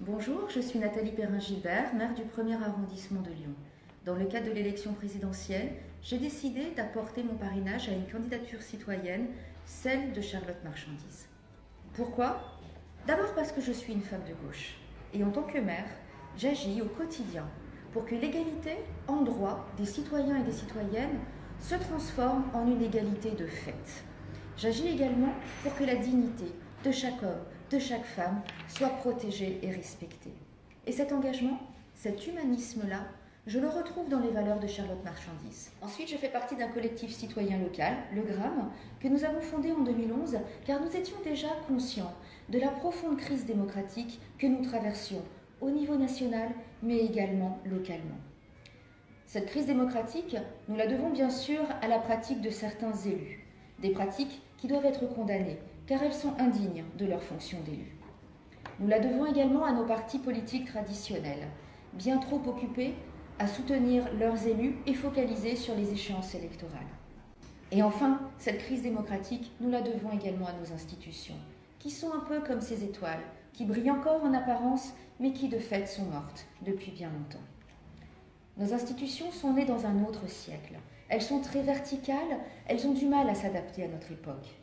Bonjour, je suis Nathalie Perrin-Gilbert, maire du 1er arrondissement de Lyon. Dans le cadre de l'élection présidentielle, j'ai décidé d'apporter mon parrainage à une candidature citoyenne, celle de Charlotte Marchandise. Pourquoi? D'abord parce que je suis une femme de gauche. Et en tant que maire, j'agis au quotidien pour que l'égalité en droit des citoyens et des citoyennes se transforme en une égalité de fait. J'agis également pour que la dignité de chaque homme, de chaque femme soit protégée et respectée. Et cet engagement, cet humanisme-là, je le retrouve dans les valeurs de Charlotte Marchandise. Ensuite, je fais partie d'un collectif citoyen local, le GRAM, que nous avons fondé en 2011 car nous étions déjà conscients de la profonde crise démocratique que nous traversions au niveau national, mais également localement. Cette crise démocratique, nous la devons bien sûr à la pratique de certains élus, des pratiques qui doivent être condamnées, car elles sont indignes de leur fonction d'élu. Nous la devons également à nos partis politiques traditionnels, bien trop occupés à soutenir leurs élus et focalisés sur les échéances électorales. Et enfin, cette crise démocratique, nous la devons également à nos institutions, qui sont un peu comme ces étoiles, qui brillent encore en apparence, mais qui de fait sont mortes depuis bien longtemps. Nos institutions sont nées dans un autre siècle. Elles sont très verticales, elles ont du mal à s'adapter à notre époque.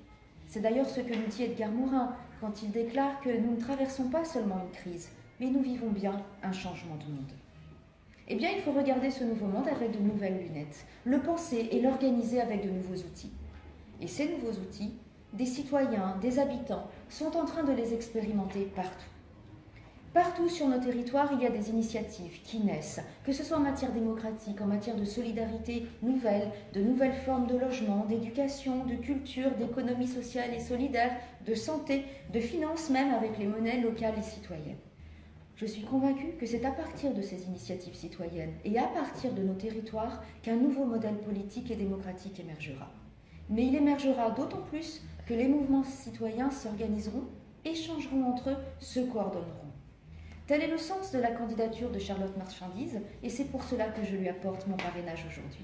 C'est d'ailleurs ce que nous dit Edgar Morin quand il déclare que nous ne traversons pas seulement une crise, mais nous vivons bien un changement de monde. Eh bien, il faut regarder ce nouveau monde avec de nouvelles lunettes, le penser et l'organiser avec de nouveaux outils. Et ces nouveaux outils, des citoyens, des habitants, sont en train de les expérimenter partout. Partout sur nos territoires, il y a des initiatives qui naissent, que ce soit en matière démocratique, en matière de solidarité nouvelle, de nouvelles formes de logement, d'éducation, de culture, d'économie sociale et solidaire, de santé, de finances même avec les monnaies locales et citoyennes. Je suis convaincue que c'est à partir de ces initiatives citoyennes et à partir de nos territoires qu'un nouveau modèle politique et démocratique émergera. Mais il émergera d'autant plus que les mouvements citoyens s'organiseront, échangeront entre eux, se coordonneront. Tel est le sens de la candidature de Charlotte Marchandise et c'est pour cela que je lui apporte mon parrainage aujourd'hui.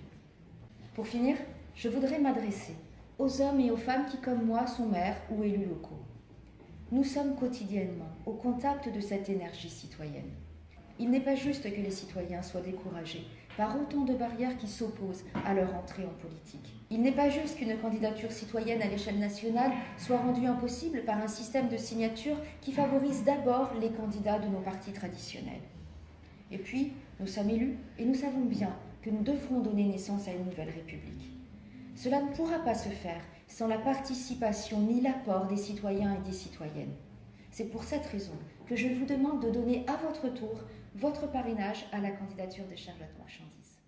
Pour finir, je voudrais m'adresser aux hommes et aux femmes qui, comme moi, sont maires ou élus locaux. Nous sommes quotidiennement au contact de cette énergie citoyenne. Il n'est pas juste que les citoyens soient découragés par autant de barrières qui s'opposent à leur entrée en politique. Il n'est pas juste qu'une candidature citoyenne à l'échelle nationale soit rendue impossible par un système de signature qui favorise d'abord les candidats de nos partis traditionnels. Et puis, nous sommes élus et nous savons bien que nous devrons donner naissance à une nouvelle République. Cela ne pourra pas se faire sans la participation ni l'apport des citoyens et des citoyennes. C'est pour cette raison que je vous demande de donner à votre tour votre parrainage à la candidature de Charlotte Marchandise.